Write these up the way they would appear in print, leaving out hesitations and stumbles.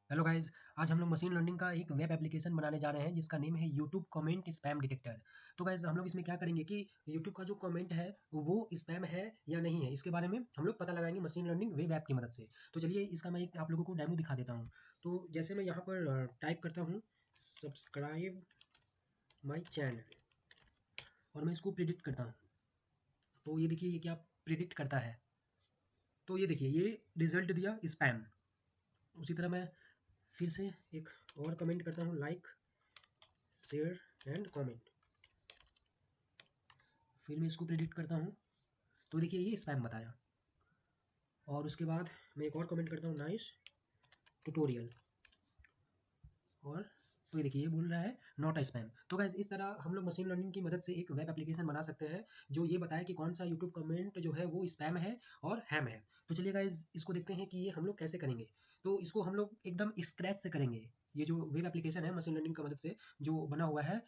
Hello guys. आज हम लोग मशीन लर्निंग का एक वेब एप्लीकेशन बनाने जा रहे हैं जिसका नेम है यूट्यूब कमेंट स्पैम डिटेक्टर। तो गाइस हम लोग इसमें क्या करेंगे कि यूट्यूब का जो कमेंट है वो स्पैम है या नहीं है, इसके बारे में हम लोग पता लगाएंगे मशीन लर्निंग वेब ऐप की मदद से। तो चलिए इसका मैं एक आप लोगों को डेमो दिखा देता हूँ। तो जैसे मैं यहाँ पर टाइप करता हूँ सब्सक्राइब माई चैनल और मैं इसको प्रिडिक्ट करता हूँ। तो ये देखिए ये क्या प्रिडिक्ट करता है। तो ये देखिए ये रिजल्ट दिया स्पैम। उसी तरह मैं फिर से एक और कमेंट करता हूँ, लाइक शेयर एंड कमेंट। फिर मैं इसको प्रेडिक्ट करता हूँ तो देखिए ये स्पैम बताया। और उसके बाद मैं एक और कमेंट करता हूँ, नाइस ट्यूटोरियल। और तो ये देखिए ये बोल रहा है नॉट अ स्पैम। तो गाइस इस तरह हम लोग मशीन लर्निंग की मदद से एक वेब एप्लीकेशन बना सकते हैं जो ये बताए कि कौन सा यूट्यूब कमेंट जो है वो स्पैम है और हैम है। तो चलिए गाइस इसको देखते हैं कि ये हम लोग कैसे करेंगे। तो इसको हम लोग एकदम स्क्रैच से करेंगे। ये जो वेब एप्लीकेशन है मशीन लर्निंग की मदद से जो बना हुआ है,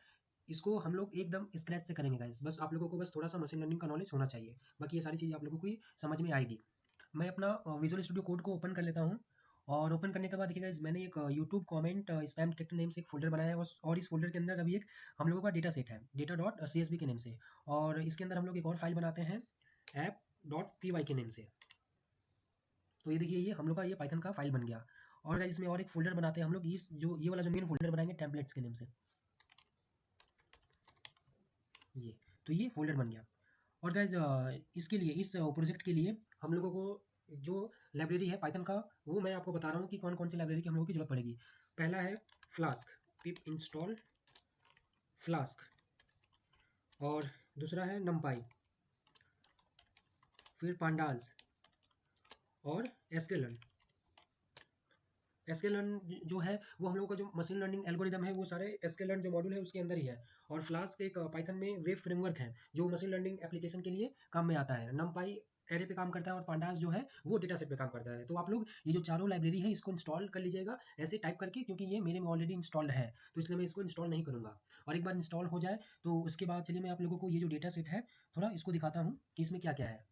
इसको हम लोग एकदम स्क्रैच से करेंगे गाइस। बस आप लोगों को बस थोड़ा सा मशीन लर्निंग का नॉलेज होना चाहिए, बाकी ये सारी चीज़ें आप लोगों को ही समझ में आएगी। मैं अपना विजुअल स्टूडियो कोड को ओपन कर लेता हूँ। और ओपन करने के बाद देखिए गाइस मैंने एक YouTube comment spam detector name से एक फ़ोल्डर बनाया है और इस फ़ोल्डर के अंदर अभी एक हम लोगों का डेटा सेट है, डेटा डॉट CSV के नेम से। और इसके अंदर हम लोग एक और फाइल बनाते हैं ऐप डॉट py के नेम से। तो ये देखिए ये हम लोग का ये पाइथन का फाइल बन गया। और गाइस इसमें और एक फ़ोल्डर बनाते हैं हम लोग, इस जो ये वाला जो मेन फ़ोल्डर बनाएंगे टेम्पलेट्स के नेम से। ये तो ये फ़ोल्डर बन गया। और गाइज इसके लिए इस प्रोजेक्ट के लिए हम लोगों को जो लाइब्रेरी है पाइथन का वो मैं आपको बता रहा हूँ कि कौन कौन सी लाइब्रेरी की हम लोगों की जरूरत पड़ेगी। पहला है फ्लास्क, पिप इंस्टॉल फ्लास्क। और दूसरा है नमपाई, फिर पांडाज और एस्केलन। एस्केलन जो है वो हम लोगों का जो मशीन लर्निंग एल्गोरिदम है वो सारे एस्केलन जो मॉड्यूल है उसके अंदर ही है। और फ्लास्क एक पाइथन में वेब फ्रेमवर्क है जो मशीन लर्निंग एप्लीकेशन के लिए काम में आता है। नमपाई एरे पे काम करता है और पांडास जो है वो डेटा सेट पे काम करता है। तो आप लोग ये जो चारों लाइब्रेरी है इसको इंस्टॉल कर लीजिएगा ऐसे टाइप करके, क्योंकि ये मेरे में ऑलरेडी इंस्टॉल्ड है तो इसलिए मैं इसको इंस्टॉल नहीं करूँगा। और एक बार इंस्टॉल हो जाए तो उसके बाद चलिए मैं आप लोगों को ये जो डेटा सेट है थोड़ा इसको दिखाता हूँ कि इसमें क्या क्या है।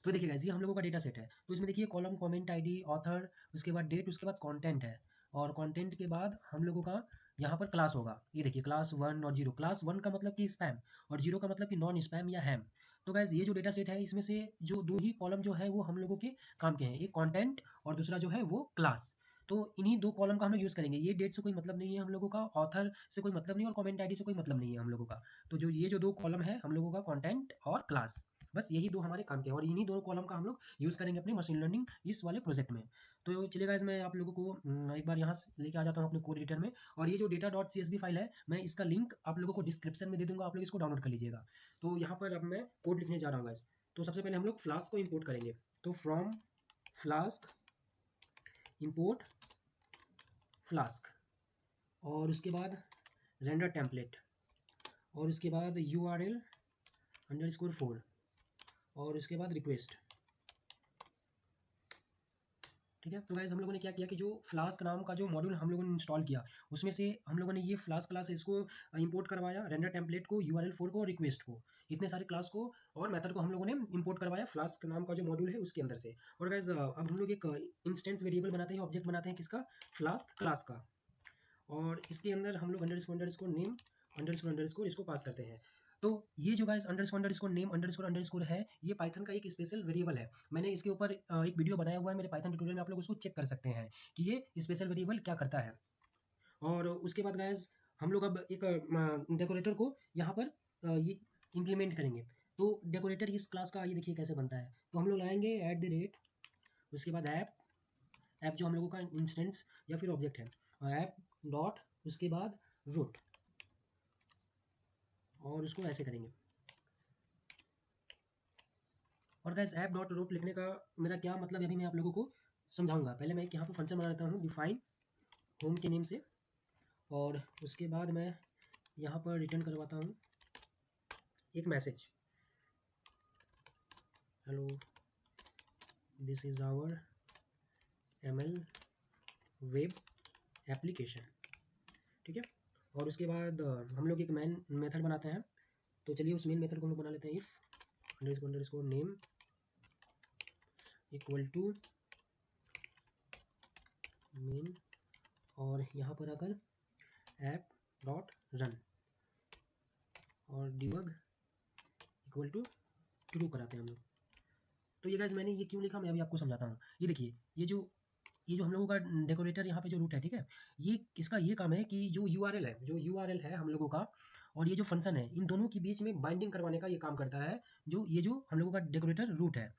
तो देखिए गाइस ये हम लोगों का डेटा सेट है। तो इसमें देखिए कॉलम कमेंट आईडी ऑथर, उसके बाद डेट, उसके बाद कंटेंट है। और कंटेंट के बाद हम लोगों का यहाँ पर क्लास होगा। ये देखिए क्लास 1 और 0। क्लास 1 का मतलब कि स्पैम और 0 का मतलब कि नॉन स्पैम या हैम। तो गाइस ये जो डेटा सेट है इसमें से जो दो ही कॉलम जो है वो हम लोगों के काम के हैं, एक कंटेंट और दूसरा जो है वो क्लास। तो इन्हीं दो कॉलम का हम लोग यूज़ करेंगे। ये डेट से कोई मतलब नहीं है हम लोगों का, ऑथर से कोई मतलब नहीं और कमेंट आईडी से कोई मतलब नहीं है हम लोगों का। तो जो ये जो दो कॉलम है हम लोगों का कंटेंट और क्लास, बस यही दो हमारे काम के हैं और इन्हीं दोनों कॉलम का हम लोग यूज़ करेंगे अपनी मशीन लर्निंग इस वाले प्रोजेक्ट में। तो चलिए गाइस मैं आप लोगों को एक बार यहाँ से लेके आ जाता हूँ अपने कोड एडिटर में। और ये जो डेटा डॉट CSV फाइल है मैं इसका लिंक आप लोगों को डिस्क्रिप्शन में दे दूंगा, आप लोग इसको डाउनलोड कर लीजिएगा। तो यहाँ पर अब मैं कोड लिखने जा रहा हूँ गाइस। तो सबसे पहले हम लोग फ्लास्क को इम्पोर्ट करेंगे। तो फ्रॉम फ्लास्क इम्पोर्ट फ्लास्क और उसके बाद रेंडर टेम्पलेट और उसके बाद URL_4 और उसके बाद रिक्वेस्ट। ठीक है। तो गाइस हम लोगों ने क्या किया कि जो फ्लास्क नाम का जो मॉड्यूल हम लोगों ने इंस्टॉल किया उसमें से हम लोगों ने ये फ्लास्क क्लास है इसको इंपोर्ट करवाया, रेंडर टेम्पलेट को, URL4 को और रिक्वेस्ट को, इतने सारे क्लास को और मेथड को हम लोगों ने इंपोर्ट करवाया फ्लास्क नाम का जो मॉड्यूल है उसके अंदर से। और गाइस अब हम लोग एक इंस्टेंस वेरिएबल बनाते हैं, ऑब्जेक्ट बनाते हैं किसका, फ्लास्क क्लास का। और इसके अंदर हम लोग अंडरस्कोर नेम अंडरस्कोर इसको पास करते हैं। तो ये जो गाइस अंडरस्कोर नेम अंडरस्कोर है ये पाइथन का एक स्पेशल वेरिएबल है। मैंने इसके ऊपर एक वीडियो बनाया हुआ है मेरे पाइथन ट्यूटोरियल में, आप लोग उसको चेक कर सकते हैं कि ये स्पेशल वेरिएबल क्या करता है। और उसके बाद गाइस हम लोग अब एक डेकोरेटर को यहाँ पर ये इम्प्लीमेंट करेंगे। तो डेकोरेटर इस क्लास का ये देखिए कैसे बनता है। तो हम लोग लाएंगे @ उसके बाद ऐप जो हम लोगों का इंस्टेंस या फिर ऑब्जेक्ट है, ऐप डॉट उसके बाद रूट और उसको ऐसे करेंगे। और गाइस ऐप डॉट रूट लिखने का मेरा क्या मतलब है अभी मैं आप लोगों को समझाऊंगा। पहले मैं एक यहाँ पर फंक्शन बना लेता हूँ डिफाइन होम के नेम से। और उसके बाद मैं यहाँ पर रिटर्न करवाता हूँ एक message, hello this is our ML web application. ठीक है। और उसके बाद हम लोग एक मेन मेथड बनाते हैं। तो चलिए उस मेन मेथड को हम लोग बना लेते हैं, if underscore name equal to main और यहाँ पर आकर ऐप डॉट रन और डिबग इक्वल टू ट्रू कराते हैं हम लोग। तो ये गाइस मैंने ये क्यों लिखा मैं अभी आपको समझाता हूँ। ये देखिए ये जो हम लोगों का डेकोरेटर यहाँ पे जो रूट है, ठीक है, ये इसका ये काम है कि जो यूआरएल है हम लोगों का और ये जो फंक्शन है इन दोनों के बीच में बाइंडिंग करवाने का ये काम करता है, जो हम लोगों का डेकोरेटर रूट है।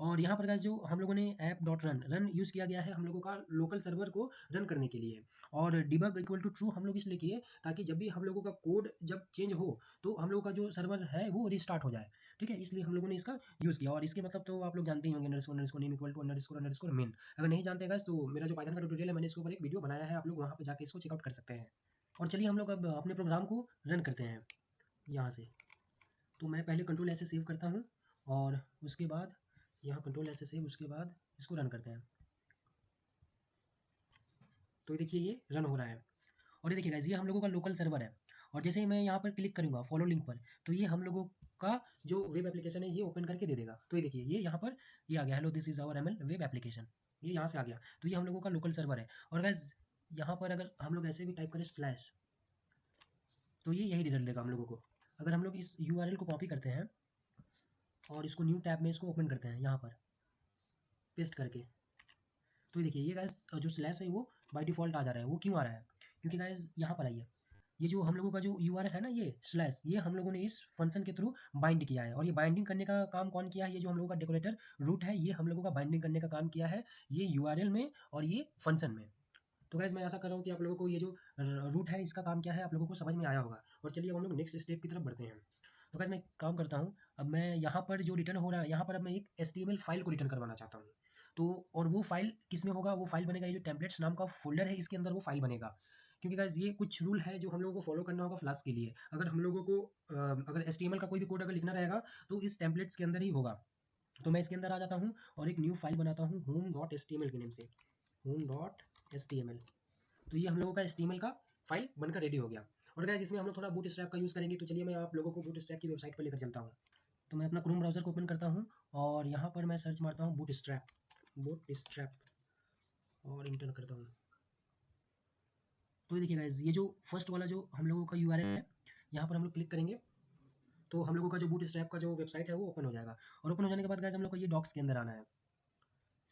और यहाँ पर गाइस जो हम लोगों ने app dot run run use किया गया है हम लोगों का लोकल सर्वर को रन करने के लिए, और डिबग इक्वल टू ट्रू हम लोग इसलिए किए ताकि जब भी हम लोगों का कोड जब चेंज हो तो हम लोगों का जो सर्वर है वो रिस्टार्ट हो जाए, ठीक है, इसलिए हम लोगों ने इसका यूज़ किया। और इसके मतलब तो आप लोग जानते ही होंगे, underscore name equal to underscore main. अगर नहीं जानते गाइस तो मेरा जो पाइथन का ट्यूटोरियल है मैंने इसके ऊपर एक वीडियो बनाया है, आप लोग वहाँ पे जाके इसको चेकआउट कर सकते हैं। और चलिए हम लोग अब अपने प्रोग्राम को रन करते हैं यहाँ से। तो मैं पहले कंट्रोल ऐसे सेव करता हूँ और उसके बाद यहाँ कंट्रोल ऐसे सेव, उसके बाद इसको रन करते हैं। तो ये देखिए ये रन हो रहा है और ये देखिए गाइस ये हम लोगों का लोकल सर्वर है। और जैसे ही मैं यहाँ पर क्लिक करूँगा फॉलो लिंक पर तो ये हम लोगों का जो वेब एप्लीकेशन है ये ओपन करके दे देगा। तो ये देखिए ये यहाँ पर ये आ गया, hello this is our ML web application, ये यहाँ से आ गया। तो ये हम लोगों का लोकल सर्वर है। और गाइस यहाँ पर अगर हम लोग ऐसे भी टाइप करें स्लैश तो ये यही रिजल्ट देगा हम लोगों को। अगर हम लोग इस यूआरएल को कॉपी करते हैं और इसको न्यू टैब में इसको ओपन करते हैं यहाँ पर पेस्ट करके, तो ये देखिए ये गाइस जो स्लैश है वो बाय डिफ़ॉल्ट आ जा रहा है। वो क्यों आ रहा है? क्योंकि गाइस यहाँ पर आइए, ये जो हम लोगों का जो यूआरएल है ना ये स्लैश, ये हम लोगों ने इस फंक्शन के थ्रू बाइंड किया है। और ये बाइंडिंग करने का काम कौन किया है? ये जो हम लोगों का डेकोरेटर रूट है ये हम लोगों का बाइंडिंग करने का काम किया है, ये यूआरएल में और ये फंक्शन में। तो गाइस मैं आशा कर रहा हूँ कि आप लोगों को ये जो रूट है इसका काम क्या है आप लोगों को समझ में आया होगा। और चलिए अब हम लोग नेक्स्ट स्टेप की तरफ बढ़ते हैं। तो गाइस मैं एक काम करता हूँ, अब मैं यहाँ पर जो रिटर्न हो रहा है यहाँ पर अब मैं एक HTML फाइल को रिटर्न करवाना चाहता हूँ। तो और वो फाइल किस में होगा? वो फाइल बनेगा ये जो टेम्पलेट्स नाम का फोल्डर है इसके अंदर वो फाइल बनेगा। क्योंकि गाइस ये कुछ रूल है जो हम लोगों को फॉलो करना होगा फ्लास्क के लिए। अगर हम लोगों को अगर HTML का कोई भी कोड अगर लिखना रहेगा तो इस टेम्पलेट्स के अंदर ही होगा। तो मैं इसके अंदर आ जाता हूँ और एक न्यू फाइल बनाता हूँ home.html के नेम से, home.html। तो ये हम लोगों का HTML का फाइल बनकर रेडी हो गया। और गाइस इसमें हम लोग थोड़ा बूटस्ट्रैप का यूज़ करेंगे। तो चलिए मैं आप लोगों को बूटस्ट्रैप की वेबसाइट पर लेकर चलता हूँ। तो मैं अपना क्रोम ब्राउज़र को ओपन करता हूँ और यहाँ पर मैं सर्च मारता हूँ बूटस्ट्रैप और इंटर करता हूँ। तो ये देखिए गाइस ये जो फर्स्ट वाला जो हम लोगों का यूआरएल है यहाँ पर हम लोग क्लिक करेंगे तो हम लोगों का जो बूटस्ट्रैप का जो वेबसाइट है वो ओपन हो जाएगा। और ओपन हो जाने के बाद गाइस हम लोग को ये डॉक्स के अंदर आना है,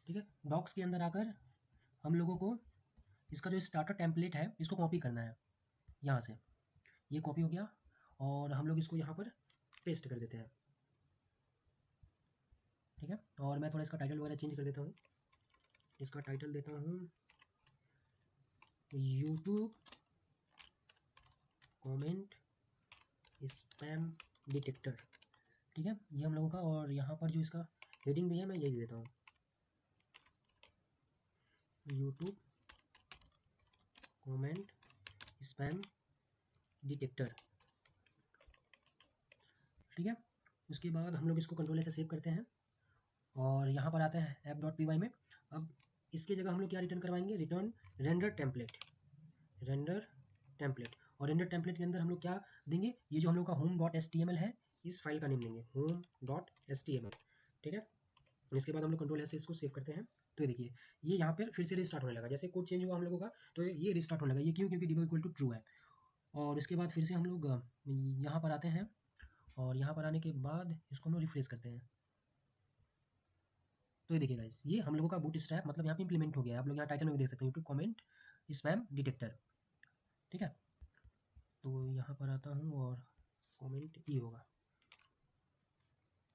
ठीक है। डॉक्स के अंदर आकर हम लोगों को इसका जो स्टार्टर टेम्पलेट है इसको कॉपी करना है यहाँ से। ये कॉपी हो गया और हम लोग इसको यहाँ पर पेस्ट कर देते हैं, ठीक है। और मैं थोड़ा इसका टाइटल वगैरह चेंज कर देता हूँ। इसका टाइटल देता हूँ यूट्यूब कमेंट स्पैम डिटेक्टर, ठीक है, ये हम लोगों का। और यहाँ पर जो इसका हेडिंग भी है मैं यही देता हूँ, यूट्यूब कमेंट स्पैम डिटेक्टर, ठीक है। उसके बाद हम लोग इसको कंट्रोल से सेव करते हैं और यहाँ पर आते हैं app.py में। अब इसकी जगह हम लोग क्या रिटर्न करवाएंगे? Return render template. और रेंडर टेम्पलेट के अंदर हम लोग क्या देंगे? ये जो हम लोग का home.html है इस फाइल का नेम देंगे home.html, ठीक है। इसके बाद हम लोग कंट्रोल से इसको सेव करते हैं। तो ये देखिए ये यहाँ पर फिर से रिस्टार्ट होने लगा, जैसे कोड चेंज हुआ हम लोगों का तो ये रिस्टार्ट होने लगा। ये क्यों? क्योंकि डिबग इक्वल टू ट्रू है। और उसके बाद फिर से हम लोग यहाँ पर आते हैं और यहाँ पर आने के बाद इसको हम लोग रिफ्रेश करते हैं। तो ये देखिए गाइस ये हम लोगों का बूटस्ट्रैप मतलब यहाँ पे इंप्लीमेंट हो गया है। आप लोग यहाँ टाइटल में देख सकते हैं यूट्यूब कमेंट स्पैम डिटेक्टर, ठीक है। तो यहाँ पर आता हूँ और कमेंट ई होगा।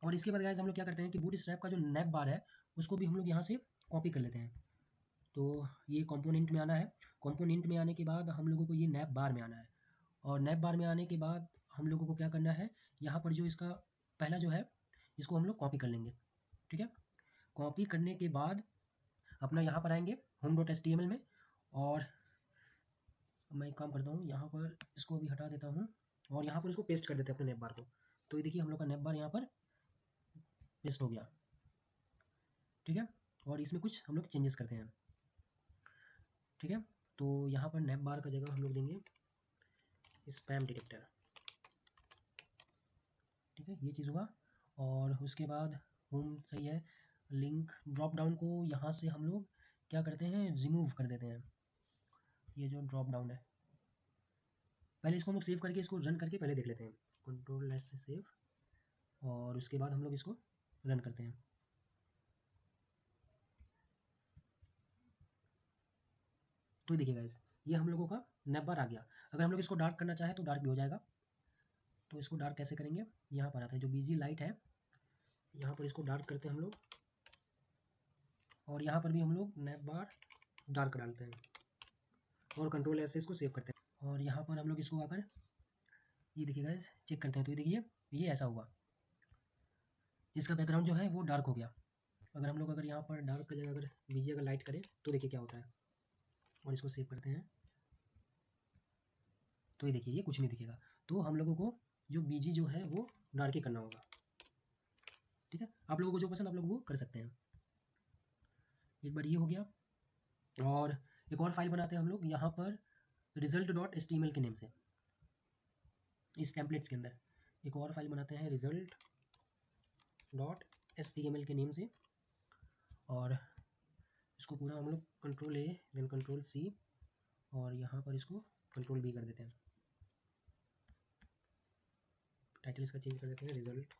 और इसके बाद गाइस हम लोग क्या करते हैं कि बूटस्ट्रैप का जो नैप बार है उसको भी हम लोग यहाँ से कॉपी कर लेते हैं। तो ये कंपोनेंट में आना है, कंपोनेंट में आने के बाद हम लोगों को ये नैप बार में आना है। और नैप बार में आने के बाद हम लोगों को क्या करना है, यहाँ पर जो इसका पहला जो है इसको हम लोग कॉपी कर लेंगे, ठीक है। कॉपी करने के बाद अपना यहाँ पर आएंगे home.html में और मैं एक काम करता हूँ यहाँ पर इसको भी हटा देता हूँ और यहाँ पर इसको पेस्ट कर देते हैं अपने नैप बार को। तो ये देखिए हम लोग का नैप बार यहाँ पर पेस्ट हो गया, ठीक है। और इसमें कुछ हम लोग चेंजेस करते हैं, ठीक है। तो यहाँ पर नैप बार का जगह हम लोग देंगे स्पैम डिटेक्टर, ठीक है, ये चीज़ हुआ। और उसके बाद होम सही है, लिंक ड्रॉप डाउन को यहाँ से हम लोग क्या करते हैं रिमूव कर देते हैं, ये जो ड्रॉप डाउन है, पहले इसको हम लोग सेव करके इसको रन करके पहले देख लेते हैं। कंट्रोल एस से सेव, और उसके बाद हम लोग इसको रन करते हैं। तो देखिए गाइस, ये हम लोगों का नैप बार आ गया। अगर हम लोग इसको डार्क करना चाहें तो डार्क भी हो जाएगा। तो इसको डार्क कैसे करेंगे, यहाँ पर आता है जो बीजी लाइट है, यहाँ पर इसको डार्क करते हैं हम लोग, और यहाँ पर भी हम लोग नैप बार डार्क डालते हैं और कंट्रोल एस से इसको सेव करते हैं। और यहाँ पर हम लोग इसको आकर ये देखिए गाइस चेक करते हैं। तो ये देखिए, ये ऐसा हुआ, इसका बैकग्राउंड जो है वो डार्क हो गया। अगर हम लोग अगर यहाँ पर डार्क का जगह अगर बीजी अगर लाइट करें तो देखिए क्या होता है, और इसको सेव करते हैं। तो ये देखिए, ये कुछ नहीं दिखेगा। तो हम लोगों को जो बीजी जो है वो डार्क ही करना होगा। ठीक है, आप लोगों को जो पसंद आप लोग वो कर सकते हैं। एक बार ये हो गया, और एक और फाइल बनाते हैं हम लोग यहाँ पर result.html के नेम से। इस टेम्पलेट्स के अंदर एक और फाइल बनाते हैं result.html के नेम से, और इसको पूरा हम लोग control A then control C, और यहाँ पर इसको कंट्रोल बी कर देते हैं। टाइटल इसका चेंज कर देते हैं रिजल्ट।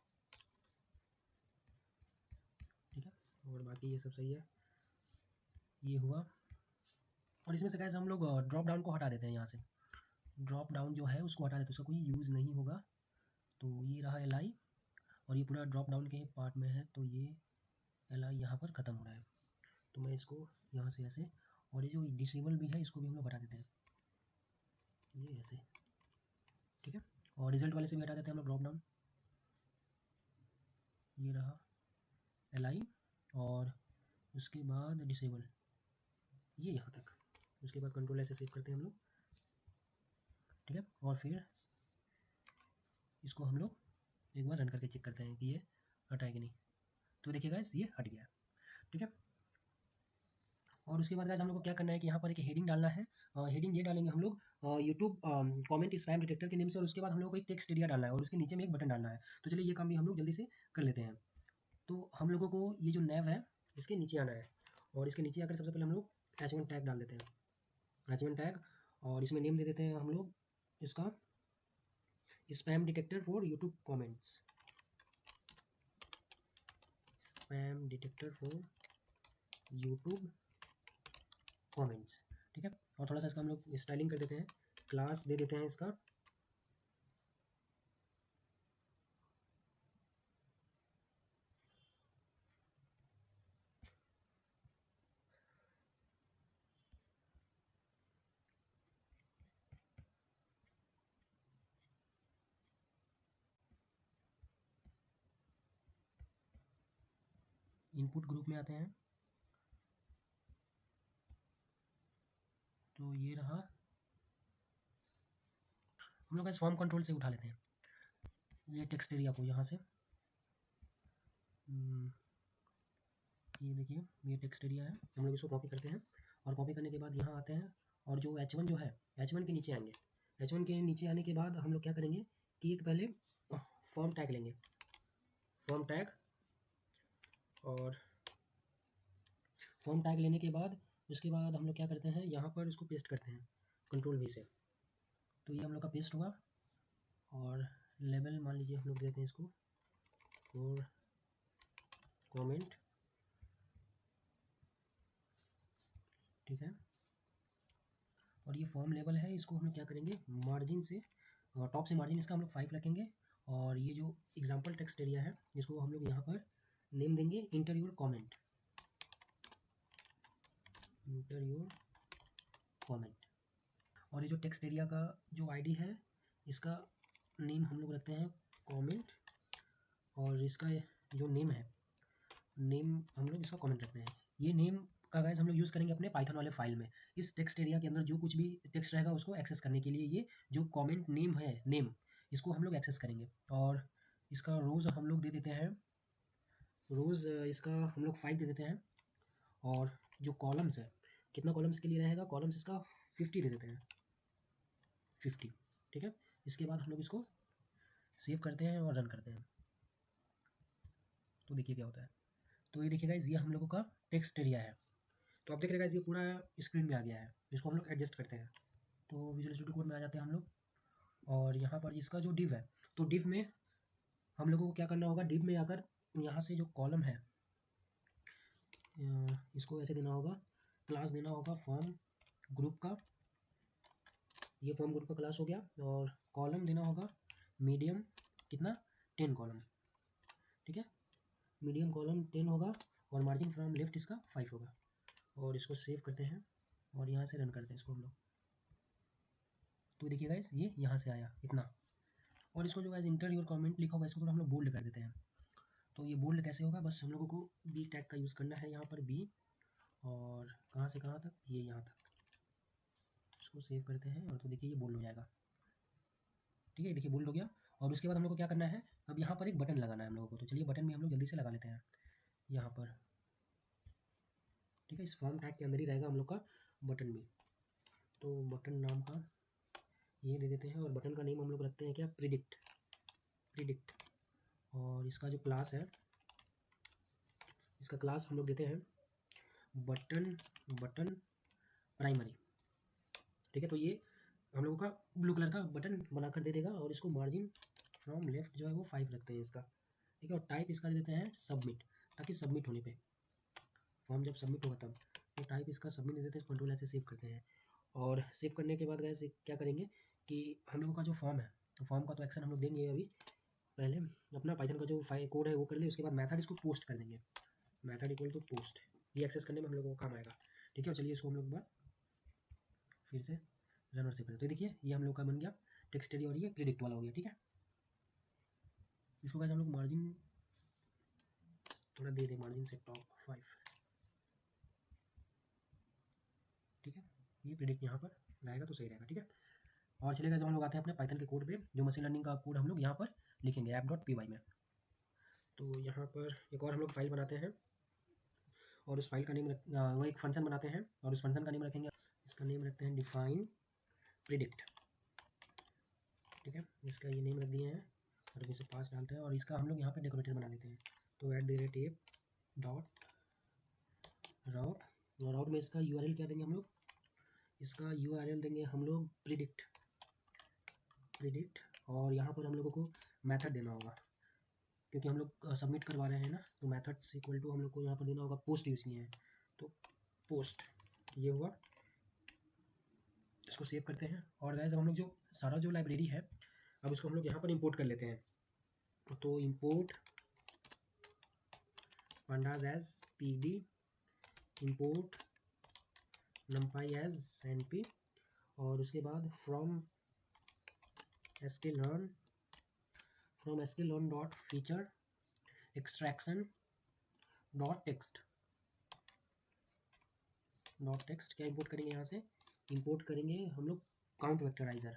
ठीक है, और बाकी ये सब सही है। ये हुआ, और इसमें से कैसे हम लोग ड्रॉप डाउन को हटा देते हैं। यहाँ से ड्रॉप डाउन जो है उसको हटा देते हैं, उसका कोई यूज़ नहीं होगा। तो ये रहा एल आई, और ये पूरा ड्रॉप डाउन के पार्ट में है, तो ये एल आई यहाँ पर ख़त्म हो रहा है। तो मैं इसको यहाँ से ऐसे, और ये जो डिसेबल भी है इसको भी हम लोग हटा देते हैं, ये ऐसे। ठीक है, और रिजल्ट वाले से भी हटा देते हैं हम लोग ड्रॉप डाउन। ये रहा एल आई, और उसके बाद डिसेबल, ये यहाँ तक। उसके बाद कंट्रोल ऐसे सेव करते हैं हम लोग। ठीक है, और फिर इसको हम लोग एक बार रन करके चेक करते हैं कि ये हटा है कि नहीं। तो देखिए गाइस, ये हट गया। ठीक है, और उसके बाद गाइस हम लोग को क्या करना है कि यहाँ पर एक हेडिंग डालना है। हेडिंग ये डालेंगे हम लोग यूट्यूब कमेंट स्पैम डिटेक्टर के नेम से, और उसके बाद हम लोग को एक टेक्स्ट एरिया डालना है, और उसके नीचे में एक बटन डालना है। तो चलिए ये काम भी हम लोग जल्दी से कर लेते हैं। तो हम लोगों को ये जो नैव है इसके नीचे आना है, और इसके नीचे आकर सबसे पहले हम लोग H1 टैग डाल देते हैं, H1 टैग, और इसमें नेम दे देते हैं हम लोग इसका spam detector for YouTube comments, spam detector for YouTube comments. ठीक है, और थोड़ा सा इसका हम लोग स्टाइलिंग कर देते हैं, क्लास दे देते हैं इसका इनपुट ग्रुप में आते हैं। तो ये रहा, हम लोग इस फॉर्म कंट्रोल से उठा लेते हैं ये टेक्स्ट एरिया को यहाँ से। ये देखिए, ये टेक्स्ट एरिया है, हम लोग इसको कॉपी करते हैं, और कॉपी करने के बाद यहाँ आते हैं, और जो H1 जो है H1 के नीचे आएंगे। H1 के नीचे आने के बाद हम लोग क्या करेंगे कि एक पहले फॉर्म टैग लेंगे, फॉर्म टैग, और फॉर्म टैग लेने के बाद उसके बाद हम लोग क्या करते हैं यहाँ पर इसको पेस्ट करते हैं कंट्रोल वी से। तो ये हम लोग का पेस्ट हुआ, और लेवल मान लीजिए हम लोग देते हैं इसको और कमेंट। ठीक है, और ये फॉर्म लेवल है, इसको हम लोग क्या करेंगे मार्जिन से, टॉप से मार्जिन इसका हम लोग 5 रखेंगे, और ये जो एग्जाम्पल टेक्स्ट एरिया है इसको हम लोग यहाँ पर नेम देंगे inter your comment, inter your comment. और ये जो टेक्स्ट एरिया का जो आईडी है इसका नेम हम लोग रखते हैं कमेंट, और इसका जो नेम है नेम हम लोग इसका कमेंट रखते हैं। ये नेम का गाइस हम लोग यूज़ करेंगे अपने पाइथन वाले फाइल में। इस टेक्स्ट एरिया के अंदर जो कुछ भी टेक्स्ट रहेगा उसको एक्सेस करने के लिए ये जो कमेंट नेम है नेम, इसको हम लोग एक्सेस करेंगे। और इसका रोज़ हम लोग दे देते हैं, रोज़ इसका हम लोग 5 दे देते हैं, और जो कॉलम्स है कितना कॉलम्स के लिए रहेगा, कॉलम्स इसका 50 दे देते हैं, 50। ठीक है, इसके बाद हम लोग इसको सेव करते हैं और रन करते हैं। तो देखिए क्या होता है। तो ये देखिए गाइस, ये हम लोगों का टेक्स्ट एरिया है। तो आप देख रहे हैं ये पूरा स्क्रीन में आ गया है, इसको हम लोग एडजस्ट करते हैं। तो विजुअल स्टूडियो कोड में आ जाते हैं हम लोग, और यहाँ पर इसका जो डिव है, तो डिव में हम लोगों को क्या करना होगा, डिव में आकर यहाँ से जो कॉलम है इसको ऐसे देना होगा, क्लास देना होगा फॉर्म ग्रुप का, ये फॉर्म ग्रुप का क्लास हो गया, और कॉलम देना होगा मीडियम, कितना 10 कॉलम, ठीक है, मीडियम कॉलम 10 होगा, और मार्जिन फ्रॉम लेफ्ट इसका 5 होगा, और इसको सेव करते हैं और यहाँ से रन करते हैं इसको हम लोग। तो देखिए गाइस ये यहाँ से आया इतना, और इसको जो गाइस इंटर योर कमेंट लिखा होगा इसको थोड़ा हम लोग बोल्ड कर देते हैं। तो ये बोल्ड कैसे होगा, बस हम लोगों को बी टैग का यूज़ करना है यहाँ पर, बी, और कहाँ से कहाँ तक, ये यहाँ तक, इसको सेव करते हैं, और तो देखिए ये बोल्ड हो जाएगा, ठीक है, देखिए बोल्ड हो गया। और उसके बाद हम लोग को क्या करना है, अब यहाँ पर एक बटन लगाना है हम लोगों को, तो चलिए बटन भी हम लोग जल्दी से लगा लेते हैं यहाँ पर, ठीक है, इस फॉर्म टैग के अंदर ही रहेगा हम लोग का बटन भी। तो बटन नाम का ये दे देते हैं, और बटन का नेम हम लोग रखते हैं क्या, प्रिडिक्ट, प्रिडिक्ट, और इसका जो क्लास है, इसका क्लास हम लोग देते हैं बटन, बटन प्राइमरी, ठीक है। तो ये हम लोगों का ब्लू कलर का बटन बनाकर दे देगा, और इसको मार्जिन फ्रॉम लेफ्ट जो है वो 5 रखते हैं इसका, ठीक है, और टाइप इसका दे देते हैं सबमिट, ताकि सबमिट होने पे फॉर्म जब सबमिट होगा तब, तो टाइप इसका सबमिट दे देते हैं, कंट्रोल ऐसे सेव करते हैं। और सेव करने के बाद गाइस क्या करेंगे कि हम लोगों का जो फॉर्म है, तो फॉर्म का तो एक्शन हम लोग देंगे अभी, पहले अपना पाइथन का जो फाइल कोड है वो कर ले, उसके बाद मेथड इसको पोस्ट कर देंगे, मेथड इक्वल टू पोस्ट, ये एक्सेस करने में हम लोगों को काम आएगा, ठीक है। चलिए इसको हम लोग एक बार फिर से रन और सेव करते हैं। तो देखिए ये हम लोग का बन गया टेक्स्ट एरिया, और ये प्रिडिक्ट वाला हो गया, ठीक है। इसको गाइस हम लोग मार्जिन थोड़ा दे दें, मार्जिन से टॉप 5, ठीक है, ये प्रिडिक्ट यहाँ पर रहेगा तो सही रहेगा, ठीक है। और चलिए गाइस हम लोग आते हैं अपने पाइथन के कोड पे, जो मशीन लर्निंग का कोड हम लोग यहाँ पर लिखेंगे app.py में। तो यहाँ पर एक और हम लोग फाइल बनाते हैं, और उस फाइल का नेम वो एक फंक्शन बनाते हैं, और उस फंक्शन का नेम रखेंगे, इसका नेम रखते हैं डिफाइन प्रिडिक्ट, ठीक है, इसका ये नेम रख दिए हैं, और इसे पास डालते हैं, और इसका हम लोग यहाँ पे डेकोरेटर बना लेते हैं। तो @app डॉट राउट, और राउट में इसका URL क्या देंगे हम लोग, इसका URL देंगे हम लोग प्रिडिक्ट, प्रिडिक्ट, और यहाँ पर हम लोगों को मेथड देना होगा, क्योंकि हम लोग सबमिट करवा रहे हैं ना, तो मेथड्स इक्वल टू हम लोग को यहाँ पर देना होगा पोस्ट यूज़ किए हैं, तो पोस्ट ये हुआ, इसको सेव करते हैं। और गाइस अब हम लोग जो सारा जो लाइब्रेरी है, अब इसको हम लोग यहाँ पर इंपोर्ट कर लेते हैं। तो import pandas as pd, import numpy as np, और उसके बाद from sklearn, from sklearn dot feature extraction dot text, dot text क्या इंपोर्ट करेंगे, यहाँ से इंपोर्ट करेंगे हम लोग count vectorizer,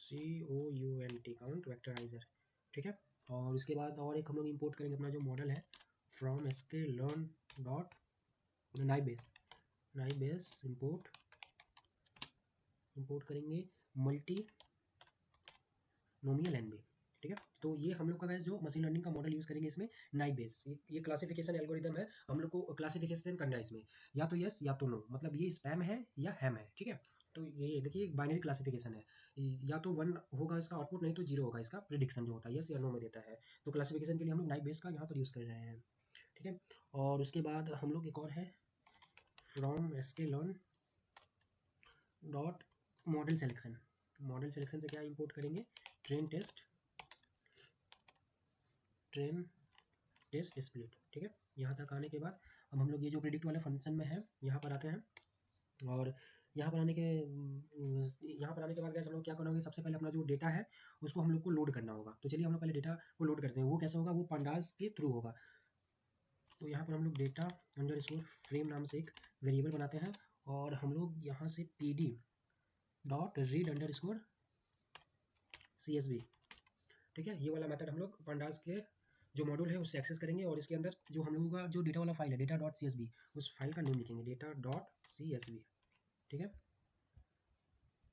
COUNT count vectorizer, ठीक है। और उसके बाद और एक हम लोग इंपोर्ट करेंगे अपना जो मॉडल है, from sklearn dot naive Bayes, naive Bayes import, import करेंगे मल्टी नोमियल एनबी, ठीक है। तो ये हम लोग का गाइस जो मशीन लर्निंग का मॉडल यूज़ करेंगे इसमें नाइबेस, ये क्लासिफिकेशन एल्गोरिदम है, हम लोग को क्लासिफिकेशन करना है इसमें, या तो यस या तो नो, मतलब ये स्पैम है या हैम है, ठीक है। तो ये देखिए बाइनरी क्लासिफिकेशन है, या तो 1 होगा इसका आउटपुट, नहीं तो 0 होगा इसका प्रिडिक्शन जो होता है, यस या नो में देता है। तो क्लासिफिकेशन के लिए हम लोग नाइबेस का यहाँ पर यूज़ कर रहे हैं, ठीक है। और उसके बाद हम लोग एक और है from sklearn dot model selection, model selection से क्या इंपोर्ट करेंगे, train test, train test split, ठीक है। यहाँ तक आने के बाद अब हम लोग ये जो प्रिडिक्ट वाले फंक्शन में है यहाँ पर आते हैं, और यहाँ पर आने के बाद गैस हम लोग क्या करना होगा, सबसे पहले अपना जो डेटा है उसको हम लोग को लोड करना होगा। तो चलिए हम लोग पहले डेटा को लोड करते हैं, वो कैसे होगा, वो pandas के थ्रू होगा। तो यहाँ पर हम लोग डेटा अंडरस्कोर फ्रेम नाम से एक वेरिएबल बनाते हैं, और हम लोग यहाँ से pd dot read underscore CSV, ठीक है, ये वाला मेथड हम लोग pandas के जो मॉड्यूल है उससे एक्सेस करेंगे, और इसके अंदर जो हम लोगों का जो डेटा वाला फाइल है डेटा डॉट CSV, उस फाइल का नेम लिखेंगे डेटा डॉट CSV, ठीक है।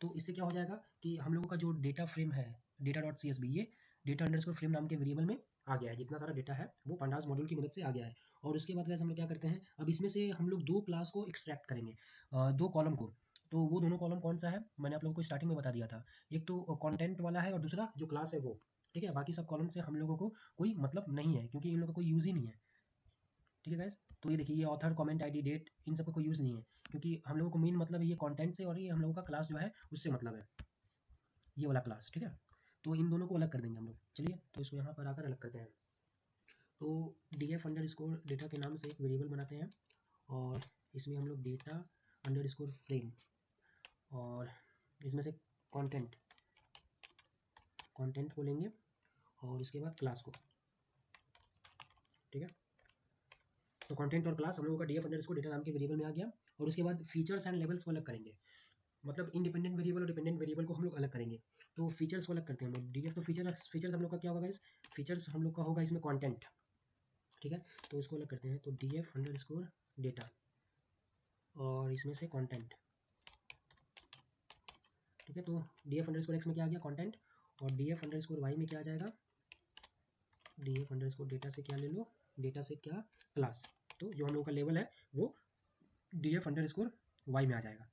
तो इससे क्या हो जाएगा कि हम लोगों का जो डेटा फ्रेम है डेटा डॉट CSV, ये डेटा अंडरस्कोर फ्रेम नाम के वेरिएबल में आ गया है, जितना सारा डेटा है वो पांडास मॉड्यूल की मदद से आ गया है। और उसके बाद गाइस हम लोग क्या करते हैं, अब इसमें से हम लोग 2 क्लास को एक्सट्रैक्ट करेंगे, 2 कॉलम को। तो वो दोनों कॉलम कौन सा है, मैंने आप लोगों को स्टार्टिंग में बता दिया था। एक तो कंटेंट वाला है और दूसरा जो क्लास है वो, ठीक है। बाकी सब कॉलम से हम लोगों को कोई मतलब नहीं है, क्योंकि इन लोगों का कोई यूज़ ही नहीं है, ठीक है गाइस। तो ये देखिए, ये ऑथर, कमेंट, आईडी, डेट, इन सब का कोई यूज़ नहीं है, क्योंकि हम लोगों को मेन मतलब ये कंटेंट से और ये हम लोगों का क्लास जो है उससे मतलब है, ये वाला क्लास, ठीक है। तो इन दोनों को अलग कर देंगे हम लोग। चलिए तो इसको यहाँ पर आकर अलग करते हैं। तो df_, डेटा के नाम से एक वेरिएबल बनाते हैं, और इसमें हम लोग डेटा अंडर स्कोर फ्रेम, और इसमें से कंटेंट को लेंगे, और उसके बाद क्लास को, ठीक है। तो कंटेंट और क्लास हम लोगों का df_, डेटा नाम के वेरिएबल में आ गया। और उसके बाद फीचर्स एंड लेवल्स को अलग करेंगे, मतलब इंडिपेंडेंट वेरिएबल और डिपेंडेंट वेरिएबल को हम लोग अलग करेंगे। तो फीचर्स को अलग करते हैं हम लोग, df। तो फीचर्स हम लोग का क्या होगा गाइस, फीचर्स हम लोग का होगा इसमें कंटेंट, ठीक है। तो इसको अलग करते हैं, तो df_, डेटा, और इसमें से कंटेंट, ठीक है। तो df_, में क्या आ गया, कंटेंट, और df_, में क्या आ जाएगा, df_, डेटा से क्या ले लो, डेटा से क्या, क्लास। तो जो हम लोग का लेवल है वो df_, में आ जाएगा।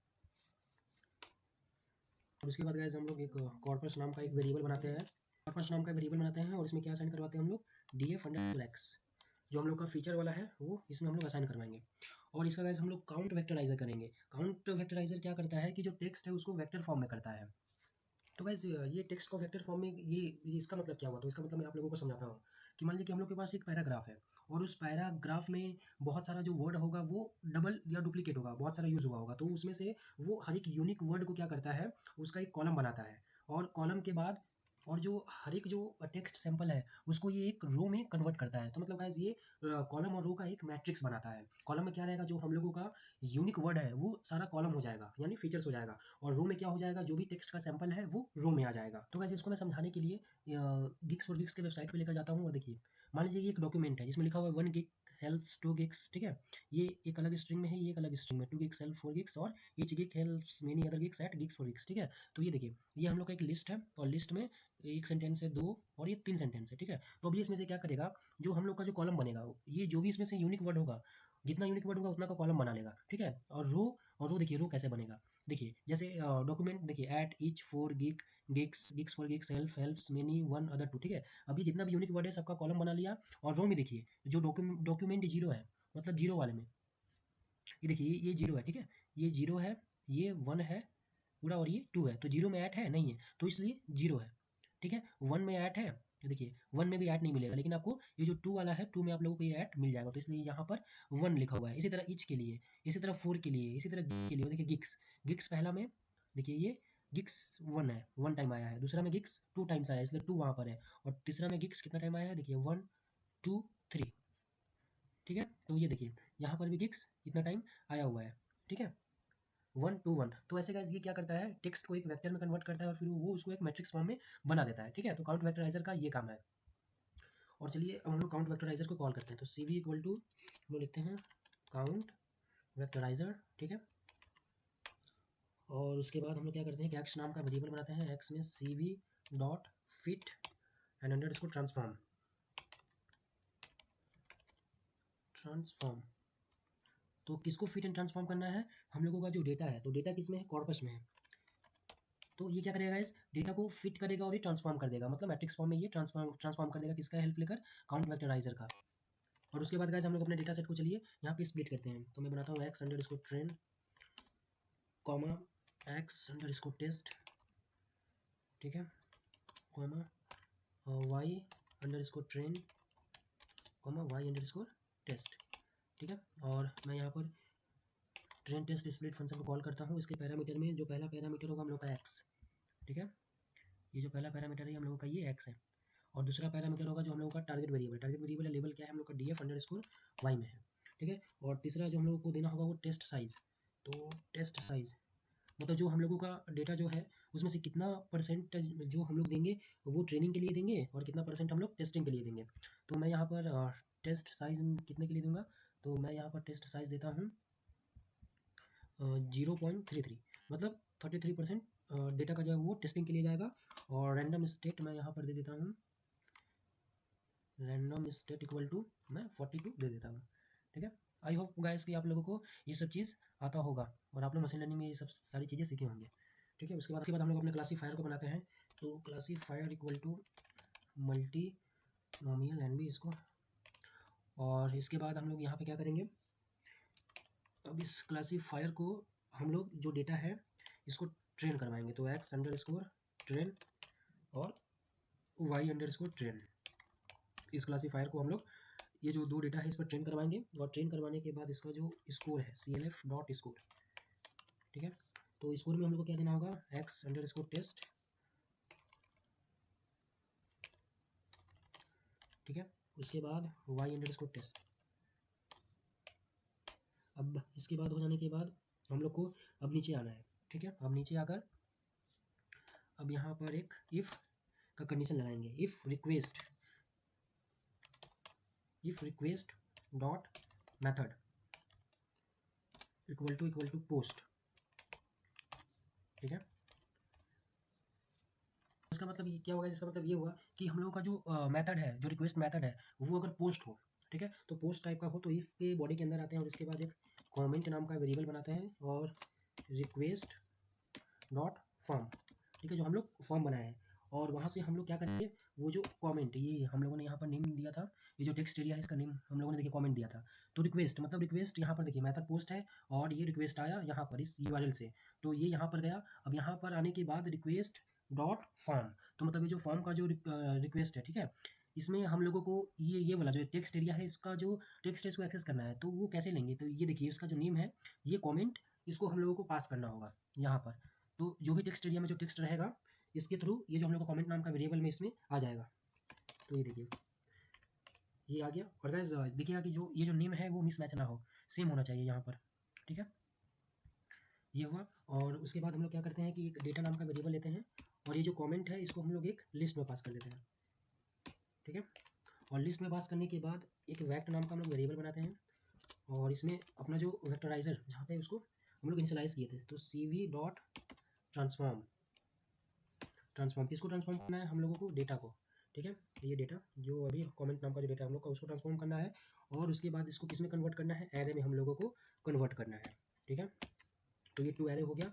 और उसके बाद गाइस हम लोग एक कॉर्पस नाम का एक वेरिएबल बनाते हैं, और इसमें क्या असाइन करवाते हैं हम लोग, df_, जो हम लोग का फीचर वाला है वो इसमें हम लोग असाइन करवाएंगे। और इसका गाइस हम लोग काउंट वेक्टराइजर करेंगे। काउंट वेक्टराइजर क्या करता है कि जो टेक्स्ट है उसको वेक्टर फॉर्म में करता है। तो गाइस ये टेक्स्ट को वेक्टर फॉर्म में, ये इसका मतलब क्या हुआ, तो इसका मतलब मैं आप लोगों को समझाता हूँ। कि मान लीजिए कि हम लोग के पास एक पैराग्राफ है, और उस पैराग्राफ में बहुत सारा जो वर्ड होगा वो डबल या डुप्लीकेट होगा, बहुत सारा यूज़ हुआ होगा। तो उसमें से वो हर एक यूनिक वर्ड को क्या करता है, उसका एक कॉलम बनाता है, और कॉलम के बाद, और जो हर एक जो टेक्स्ट सैंपल है उसको ये एक रो में कन्वर्ट करता है। तो मतलब गाइस ये कॉलम और रो का एक मैट्रिक्स बनाता है। कॉलम में क्या रहेगा, जो हम लोगों का यूनिक वर्ड है वो सारा कॉलम हो जाएगा, यानी फीचर्स हो जाएगा। और रो में क्या हो जाएगा, जो भी टेक्स्ट का सैंपल है वो रो में आ जाएगा। तो गाइस इसको मैं समझाने के लिए गिग्स फॉर गिग्स के वेबसाइट पे लेकर जाता हूँ, और देखिए मान लीजिए ये एक डॉक्यूमेंट है जिसमें लिखा हुआ है 1 गिग हेल्प्स 2 गिग्स, ठीक है। ये एक अलग स्ट्रिंग में है, ये एक अलग स्ट्रिंग में, 2 गिग्स हेल्प 4 गिग्स, और each gig helps many other gigs at gigs for gigs, ठीक है। तो ये देखिए, ये हम लोग का एक लिस्ट है, और लिस्ट में एक सेंटेंस है, दो, और ये 3 सेंटेंस है, ठीक है। तो अभी इसमें से क्या करेगा, जो हम लोग का जो कॉलम बनेगा, ये जो भी इसमें से यूनिक वर्ड होगा, जितना यूनिक वर्ड होगा उतना का कॉलम बना लेगा, ठीक है। और रो देखिए, रो कैसे बनेगा, देखिए जैसे डॉक्यूमेंट देखिए, at each 4 gig gigs, gigs for gigs, help helps many one other 2, ठीक है। अभी जितना भी यूनिक वर्ड है सबका कॉलम बना लिया। और रो में देखिए, जो डॉक्यूमेंट जीरो है, मतलब जीरो वाले में, ये देखिए, ये जीरो है, ठीक है। ये जीरो है, ये वन है पूरा, और ये टू है। तो जीरो में ऐट है नहीं है, तो इसलिए जीरो है, ठीक है। वन में ऐट है, तो देखिए वन में भी ऐट नहीं मिलेगा, लेकिन आपको ये जो टू वाला है, टू में आप लोगों को ये ऐट मिल जाएगा, तो इसलिए यहाँ पर वन लिखा हुआ है। इसी तरह इच के लिए, इसी तरह फोर के लिए, इसी तरह गिग के लिए, देखिए गिग्स, गिग्स पहला में देखिए ये गिग्स वन है, वन टाइम आया है। दूसरा में गिग्स टू टाइम्स आया है, इसलिए टू वहाँ पर है। और तीसरा में गिग्स कितना टाइम आया है, देखिए वन टू थ्री, ठीक है। तो ये देखिए यहाँ पर भी गिग्स इतना टाइम आया हुआ है, ठीक है, 1 टू 1। तो ऐसे गाइस ये क्या करता है, टेक्स्ट को एक वेक्टर में कन्वर्ट करता है, और फिर वो उसको एक मैट्रिक्स फॉर्म में बना देता है, ठीक है। तो काउंट वेक्टराइजर का ये काम है। और चलिए अब हम लोग काउंट वेक्टराइजर को कॉल करते हैं। तो सी वी इक्वल टू हम लोग लिखते हैं काउंट वेक्टराइजर, ठीक है। और उसके बाद हम लोग क्या करते हैं कि एक्स नाम का वेरिएबल बनाते हैं, एक्स में C V dot fit and under इसको ट्रांसफॉर्म, तो किसको फिट एंड ट्रांसफॉर्म करना है, हम लोगों का जो डेटा है, तो डेटा किस में है, कॉर्पस में है। तो ये क्या करेगा इस डेटा को फिट करेगा और ये ट्रांसफॉर्म कर देगा, मतलब मैट्रिक्स फॉर्म में ये ट्रांसफॉर्म कर देगा, किसका हेल्प लेकर, काउंट वेक्टराइजर का। और उसके बाद गाइस हम लोग अपने डेटा सेट को चलिए यहाँ पे स्प्लिट करते हैं। तो मैं बनाता हूँ x_ट्रेन कॉमा x_टेस्ट, ठीक है, कॉमा y_ट्रेन कॉमा y_टेस्ट, ठीक है। और मैं यहाँ पर ट्रेन टेस्ट स्प्लिट फंक्शन को कॉल करता हूँ। इसके पैरामीटर में जो पहला पैरामीटर होगा हम लोग का x, ठीक है। ये जो पहला पैरामीटर है हम लोगों का ये x है। और दूसरा पैरामीटर होगा जो हम लोगों का टारगेट वेरिएबल है, लेवल क्या है हम लोग का df_y में है, ठीक है। और तीसरा जो हम लोगों को देना होगा वो टेस्ट साइज़। तो टेस्ट साइज़ मतलब जो हम लोगों का डेटा जो है उसमें से कितना परसेंट जो हम लोग देंगे वो ट्रेनिंग के लिए देंगे, और कितना परसेंट हम लोग टेस्टिंग के लिए देंगे। तो मैं यहाँ पर टेस्ट साइज़ कितने के लिए दूंगा, तो मैं यहाँ पर टेस्ट साइज़ देता हूँ 0.33, मतलब 33% डेटा का जो है वो टेस्टिंग के लिए जाएगा। और रैंडम स्टेट मैं यहाँ पर दे देता हूँ रैंडम स्टेट इक्वल टू मैं 42 दे देता हूँ। ठीक है, आई होप गाइस कि आप लोगों को ये सब चीज़ आता होगा और आप लोग मशीन लर्निंग में ये सब सारी चीज़ें सीखे होंगे। ठीक है, उसके बाद हम लोग अपने क्लासीफायर को बनाते हैं। तो classifier equal to multinomial N B इसको, और इसके बाद हम लोग यहाँ पे क्या करेंगे, अब इस क्लासीफायर को हम लोग जो डेटा है इसको ट्रेन करवाएंगे। तो एक्स अंडर स्कोर ट्रेन और वाई अंडर स्कोर ट्रेन, इस क्लासीफायर को हम लोग ये जो दो डेटा है इस पर ट्रेन करवाएंगे, और ट्रेन करवाने के बाद इसका जो स्कोर है CLF डॉट स्कोर, ठीक है, तो स्कोर में हम लोग को क्या देना होगा, एक्स अंडर स्कोर टेस्ट, ठीक है, उसके बाद वाई अंडर स्कोर टेस्ट। अब इसके बाद हो जाने के बाद हम लोग को अब नीचे आना है। ठीक है, अब नीचे आकर अब यहाँ पर एक इफ़ का कंडीशन लगाएंगे, if request dot method equal to post. ठीक है, इसका मतलब ये क्या होगा, इसका मतलब ये हुआ कि हम लोगों का जो मेथड है, जो रिक्वेस्ट मेथड है वो अगर पोस्ट हो, ठीक है, तो पोस्ट टाइप का हो तो इफ़ के बॉडी के अंदर आते हैं और इसके बाद एक कमेंट नाम का वेरिएबल बनाते हैं और रिक्वेस्ट डॉट फॉर्म, ठीक है, जो हम लोग फॉर्म बनाए हैं, और वहाँ से हम लोग क्या करेंगे, वो जो कमेंट ये हम लोगों ने यहाँ पर नेम दिया था, ये जो टेक्स्ट एरिया है इसका नेम हम लोगों ने देखिए कमेंट दिया था। तो रिक्वेस्ट मतलब रिक्वेस्ट यहाँ पर देखिए मेथड पोस्ट है और ये रिक्वेस्ट आया यहाँ पर इस URL से, तो ये यहाँ पर गया। अब यहाँ पर आने के बाद रिक्वेस्ट डॉट फॉर्म, तो मतलब ये जो फॉर्म का जो रिक्वेस्ट है, ठीक है, इसमें हम लोगों को ये वाला जो टेक्स्ट एरिया है इसका जो टेक्स्ट है इसको एक्सेस करना है। तो वो कैसे लेंगे, तो ये देखिए इसका जो नेम है ये कमेंट, इसको हम लोगों को पास करना होगा यहाँ पर। तो जो भी टेक्स्ट एरिया में जो टेक्स्ट रहेगा इसके थ्रू ये जो हम लोग को कमेंट नाम का वेरिएबल में इसमें आ जाएगा। तो ये देखिए ये आ गया, और गाइस देखिएगा कि जो ये जो नेम है वो मिसमैच ना हो, सेम होना चाहिए यहाँ पर। ठीक है, ये हुआ, और उसके बाद हम लोग क्या करते हैं कि एक डेटा नाम का वेरिएबल लेते हैं और ये जो कमेंट है इसको हम लोग एक लिस्ट में पास कर देते हैं। ठीक है, और लिस्ट में पास करने के बाद एक वेक्ट नाम का हम लोग वेरिएबल बनाते हैं और इसमें अपना जो वेक्टराइजर जहाँ पे उसको हम लोग इनिशियलाइज किए थे, तो CV डॉट ट्रांसफॉर्म किसको ट्रांसफॉर्म करना है, हम लोगों को डेटा को। ठीक है, ये डेटा जो अभी कमेंट नाम का जो डेटा हम लोग का उसको ट्रांसफॉर्म करना है, और उसके बाद इसको किस में कन्वर्ट करना है, एरे में हम लोगों को कन्वर्ट करना है। ठीक है, तो ये 2 एरे हो गया,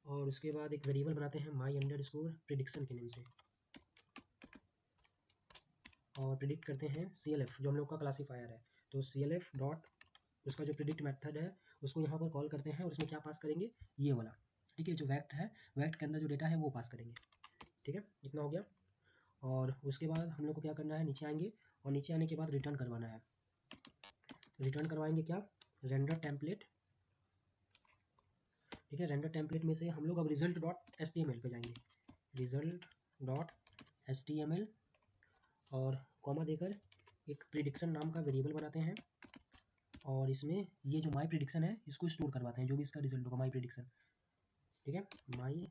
और उसके बाद एक वेरिएबल बनाते हैं माई अंडर स्कोर प्रिडिक्शन के नेम से, और प्रिडिक्ट करते हैं CLF जो हम लोग का क्लासीफायर है। तो CLF डॉट उसका जो प्रिडिक्ट मेथड है उसको यहाँ पर कॉल करते हैं, और उसमें क्या पास करेंगे, ये वाला। ठीक है, जो वेक्ट है, वेक्ट के अंदर जो डेटा है वो पास करेंगे। ठीक है, इतना हो गया, और उसके बाद हम लोग को क्या करना है, नीचे आएंगे और नीचे आने के बाद रिटर्न करवाना है। रिटर्न करवाएंगे क्या, रेंडर टेम्पलेट। ठीक है, रेंडर टेम्पलेट में से हम लोग अब रिजल्ट डॉट HTML पे जाएंगे, रिजल्ट डॉट HTML, और कॉमा देकर एक प्रिडिक्शन नाम का वेरिएबल बनाते हैं, और इसमें ये जो माई प्रिडिक्शन है इसको स्टोर करवाते हैं, जो भी इसका रिजल्ट होगा माई प्रिडिक्शन। ठीक है, माई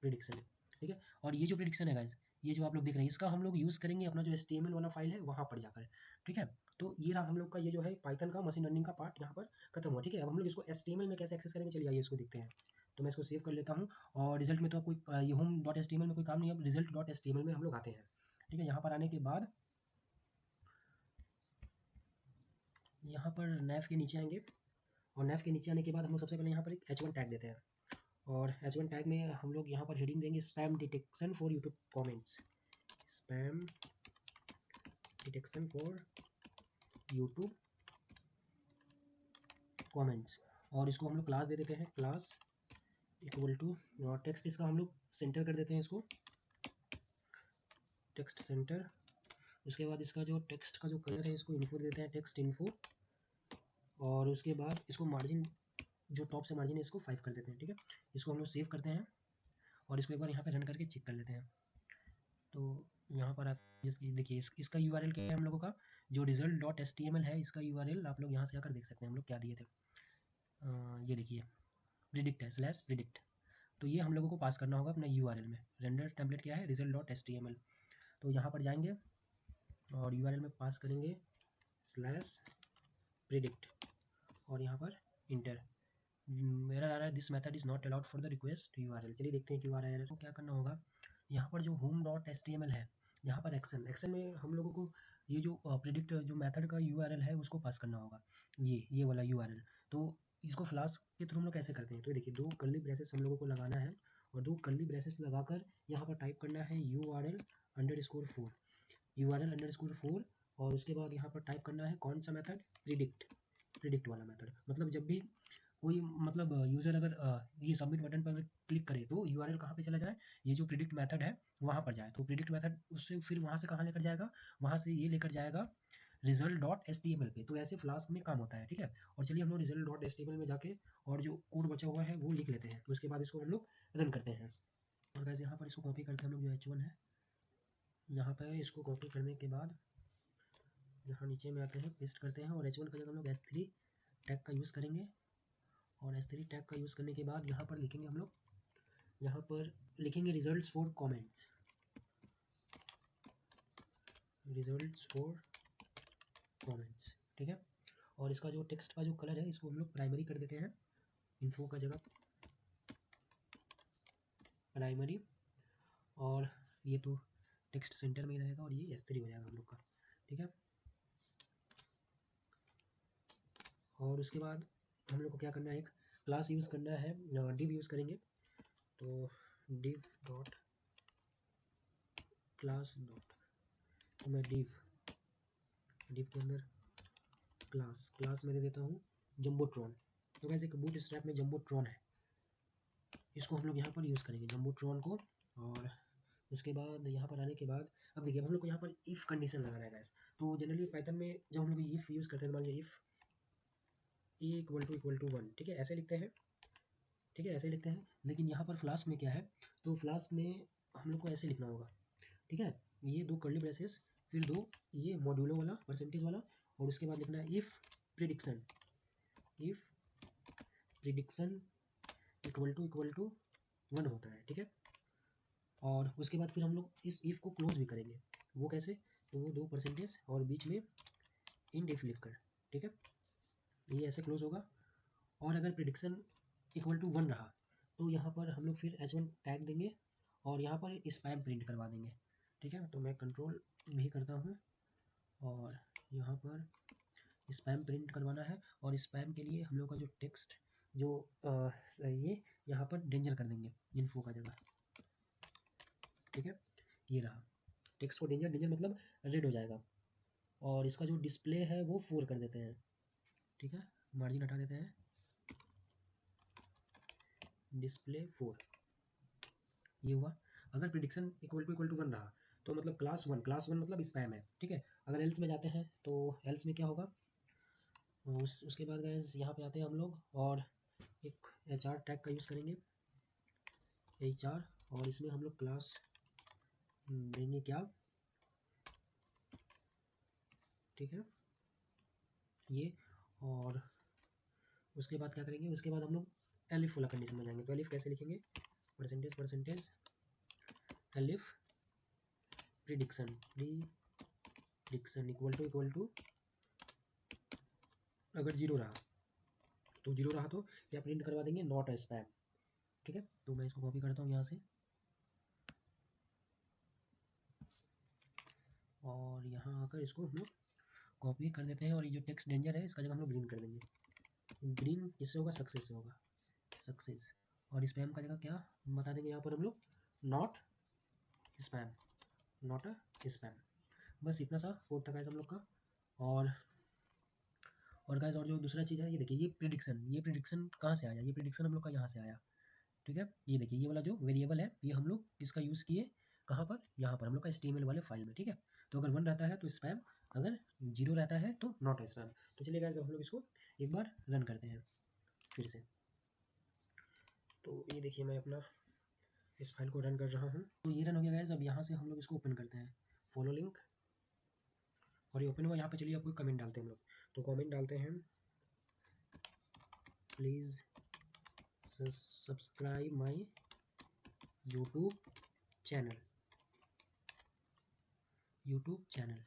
प्रिडिक्शन। ठीक है, और ये जो प्रिडिक्शन है गाइस, ये जो आप लोग देख रहे हैं इसका हम लोग यूज़ करेंगे अपना जो HTML वाला फाइल है वहाँ पर जाकर। ठीक है, तो ये रहा हम लोग का ये जो है पाइथन का मशीन लर्निंग का पार्ट यहाँ पर खत्म हुआ। ठीक है, अब हम लोग इसको HTML में कैसे एक्सेस करेंगे, चलिए आइए इसको देखते हैं। तो मैं इसको सेव कर लेता हूँ, और रिजल्ट में तो कोई ये होम डॉट HTML में कोई काम नहीं है, अब रिजल्ट डॉट HTML में हम लोग आते हैं। ठीक है, यहाँ पर आने के बाद यहाँ पर नैव के नीचे आएंगे, और नैव के नीचे आने के बाद हम लोग सबसे पहले यहाँ पर एक H1 टैग देते हैं, और H1 टैग में हम लोग यहाँ पर हेडिंग देंगे spam detection for YouTube comments, spam detection for YouTube comments, और इसको हम लोग क्लास दे देते हैं, क्लास इक्वल टू, और टेक्स्ट इसका हम लोग सेंटर कर देते हैं, इसको टेक्स्ट सेंटर। उसके बाद इसका जो टेक्स्ट का जो कलर है इसको इन्फो दे देते हैं, टेक्स्ट इन्फो, और उसके बाद इसको मार्जिन जो टॉप से मार्जिन है इसको 5 कर देते हैं। ठीक है, इसको हम लोग सेव करते हैं और इसको एक बार यहाँ पे रन करके चेक कर लेते हैं। तो यहाँ पर आप देखिए इसका URL क्या है, हम लोगों का जो रिजल्ट डॉट HTML है इसका URL आप लोग यहाँ से आकर देख सकते हैं हम लोग क्या दिए थे। ये देखिए प्रिडिक्ट है /predict, तो ये हम लोगों को पास करना होगा अपना URL में। रेंडर टेम्पलेट क्या है, रिजल्ट डॉट HTML, तो यहाँ पर जाएंगे और URL में पास करेंगे /predict, और यहाँ पर इंटर। मेरा आ रहा है this method is not allowed for the request URL। चलिए देखते हैं क्यों आ रहा है। तो क्या करना होगा, यहाँ पर जो होम डॉट HTML है यहाँ पर एक्शन में हम लोगों को ये जो प्रिडिक्ट जो मेथड का यूआरएल है उसको पास करना होगा, ये वाला यूआरएल। तो इसको फ्लास्क के थ्रू हम लोग कैसे करते हैं, तो देखिए 2 कर्ली ब्रेसेस हम लोगों को लगाना है और 2 कर्ली ब्रेसेस लगाकर यहाँ पर टाइप करना है URL_4 URL_4 और उसके बाद यहाँ पर टाइप करना है कौन सा मेथड, प्रिडिक्ट वाला मेथड। मतलब जब भी कोई मतलब यूज़र अगर ये सबमिट बटन पर क्लिक करे तो यूआरएल कहाँ पे चला जाए, ये जो प्रिडिक्ट मेथड है वहाँ पर जाए। तो प्रिडिक्ट मेथड उससे फिर वहाँ से कहाँ लेकर जाएगा, वहाँ से ये लेकर जाएगा result.html पे। तो ऐसे फ्लास्क में काम होता है, ठीक है। और चलिए हम लोग result.html में जाके और जो कोड बचा हुआ है वो लिख लेते हैं, तो उसके बाद इसको हम लोग रन करते हैं। और गाइस यहाँ पर इसको कॉपी करके हम लोग जो h1 है यहाँ पर इसको कॉपी करने के बाद यहाँ नीचे में आते हैं, पेस्ट करते हैं और h1 का जगह हम लोग s3 टैग का यूज़ करेंगे। और s3 टैग का यूज़ करने के बाद यहाँ पर लिखेंगे हम लोग, यहाँ पर लिखेंगे रिजल्ट्स फॉर कमेंट्स, ठीक है। और इसका जो टेक्स्ट का जो कलर है इसको हम लोग प्राइमरी कर देते हैं, इन्फो का जगह प्राइमरी, और ये तो टेक्स्ट सेंटर में ही रहेगा और ये S3 हो जाएगा हम लोग का, ठीक है। और उसके बाद हम लोग को क्या करना है, एक क्लास यूज़ करना है, डिव यूज़ करेंगे। तो डिव डॉट क्लास डॉट, तो मैं डिव के अंदर क्लास में दे देता हूँ जम्बोट्रॉन। तो वैसे एक बूट स्ट्रैप में जम्बोट्रॉन है, इसको हम लोग यहाँ पर यूज़ करेंगे जम्बोट्रॉन को। और उसके बाद यहाँ पर आने के बाद अब देखिए हम लोग को यहाँ पर इफ़ कंडीशन लगाना है गाइस। तो जनरली पाइथन में जब हम लोग इफ़ यूज़ करते हैं, मान लीजिए इफ़ e=1, ठीक है, ऐसे लिखते हैं, ठीक है, ऐसे लिखते हैं। लेकिन यहाँ पर फ्लास्क में क्या है, तो फ्लास्क में हम लोग को ऐसे लिखना होगा, ठीक है। ये 2 कर्ली ब्रेसेस, फिर 2 ये मॉड्यूलो वाला परसेंटेज वाला, और उसके बाद लिखना है इफ़ प्रिडिक्शन इक्वल टू 1 होता है, ठीक है। और उसके बाद फिर हम लोग इस इफ़ को क्लोज भी करेंगे, वो कैसे, तो वो 2 परसेंटेज और बीच में इंड इफ लिख कर, ठीक है, ये ऐसे क्लोज होगा। और अगर प्रिडिक्शन इक्वल टू 1 रहा तो यहाँ पर हम लोग फिर h1 टैग देंगे और यहाँ पर स्पैम प्रिंट करवा देंगे, ठीक है। तो मैं कंट्रोल भी करता हूँ और यहाँ पर स्पैम प्रिंट करवाना है। और स्पैम के लिए हम लोग का जो टेक्स्ट जो ये यहाँ पर डेंजर कर देंगे इन्फो का जगह, ठीक है। ये रहा टेक्स्ट को डेंजर मतलब रेड हो जाएगा। और इसका जो डिस्प्ले है वो 4 कर देते हैं, ठीक है, मार्जिन हटा देते हैं, डिस्प्ले 4, ये हुआ। अगर प्रिडिक्शन इक्वल टू 1 रहा तो मतलब क्लास 1 मतलब स्पैम है, ठीक है। अगर एल्स में जाते हैं तो एल्स में क्या होगा, उसके बाद गाइस यहाँ पे आते हैं हम लोग और एक HR टैग का यूज़ करेंगे, HR, और इसमें हम लोग क्लास देंगे क्या, ठीक है, ये। और उसके बाद क्या करेंगे, उसके बाद हम लोग एलिफ वाला कंडीशन में जाएंगे। तो एलिफ कैसे लिखेंगे, percentage elif prediction equal to अगर 0 रहा तो 0 रहा तो क्या प्रिंट करवा देंगे, नॉट अ स्पैम, ठीक है। तो मैं इसको कॉपी करता हूँ यहाँ से और यहाँ आकर इसको हम लोग कॉपी कर देते हैं। और ये जो टेक्स्ट डेंजर है इसका जगह हम लोग ग्रीन कर देंगे, ग्रीन किससे होगा, सक्सेस से होगा, सक्सेस। और स्पैम का जगह क्या बता देंगे यहाँ पर हम लोग, नॉट स्पैम। बस इतना सा कोड था गाइस हम लोग का। और गाइस और जो दूसरा चीज़ है, ये देखिए ये प्रिडिक्शन कहाँ से आया, ये प्रिडिक्शन हम लोग का यहाँ से आया, ठीक है। ये देखिए ये वाला जो वेरिएबल है ये हम लोग इसका यूज़ किए कहाँ पर, यहाँ पर हम लोग का HTML वाले फाइल में, ठीक है। तो अगर 1 रहता है तो स्पैम, अगर 0 रहता है तो नॉट स्पैम। तो चलिए गाइस हम लोग इसको एक बार रन करते हैं फिर से। तो ये देखिए मैं अपना इस फाइल को रन कर रहा हूँ, तो ये रन हो गया गाइस। अब यहाँ से हम लोग इसको ओपन करते हैं, फॉलो लिंक, और ये ओपन हुआ। यहाँ पे चलिए आपको कमेंट डालते हैं हम लोग, तो कमेंट डालते हैं, please subscribe my YouTube channel,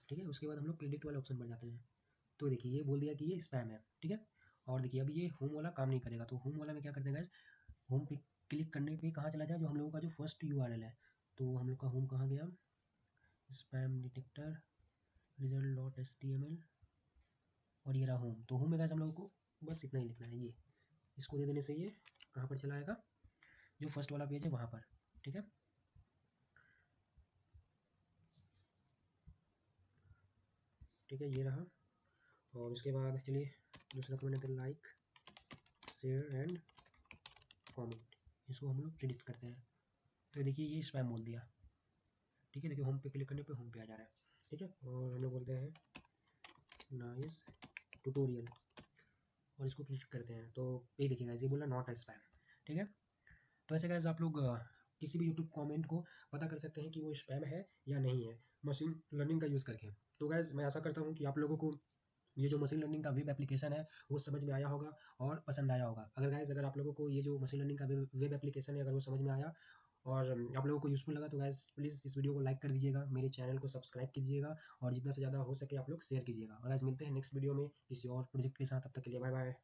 ठीक है। उसके बाद हम लोग प्रिडिक्ट वाले ऑप्शन पर जाते हैं। तो देखिए ये बोल दिया कि ये स्पैम है, ठीक है। और देखिए अब ये होम वाला काम नहीं करेगा, तो होम वाला में क्या करते हैं गाइस, होम पे क्लिक करने पे कहाँ चला जाए, जो हम लोगों का जो फर्स्ट URL है। तो हम लोग का होम कहाँ गया, स्पैम डिटेक्टर, result.html और ये रहा होम। तो होम में गाइस हम लोगों को बस इतना ही लिखना है, ये इसको दे देने से ये कहाँ पर चला आएगा, जो फर्स्ट वाला पेज है वहाँ पर। ठीक है, ठीक है, ये रहा। और उसके बाद चलिए दूसरा कमेंट है लाइक शेयर एंड कमेंट, इसको हम लोग प्रिडिक्ट करते हैं। तो देखिए ये स्पैम बोल दिया। ठीक है, देखिए होम पे क्लिक करने पे होम पे आ जा रहा है। ठीक है, और हम लोग बोलते हैं नाइस ट्यूटोरियल और इसको क्लिक करते हैं तो ये देखिएगा ये बोला नॉट अ स्पैम। ठीक है, तो ऐसे गाइस आप लोग किसी भी यूट्यूब कमेंट को पता कर सकते हैं कि वो स्पैम है या नहीं है मशीन लर्निंग का यूज़ करके। तो गाइस मैं आशा करता हूँ कि आप लोगों को ये जो मशीन लर्निंग का वेब एप्लीकेशन है वो समझ में आया होगा और पसंद आया होगा। अगर गाइस अगर आप लोगों को ये जो मशीन लर्निंग का वेब एप्लीकेशन है अगर वो समझ में आया और आप लोगों को यूज़फुल लगा तो गाइस प्लीज़ इस वीडियो को लाइक कर दीजिएगा, मेरे चैनल को सब्सक्राइब कीजिएगा और जितना से ज़्यादा हो सके आप लोग शेयर कीजिएगा। और गाइस मिलते हैं नेक्स्ट वीडियो में किसी और प्रोजेक्ट के साथ, तब तक के लिए बाय बाय।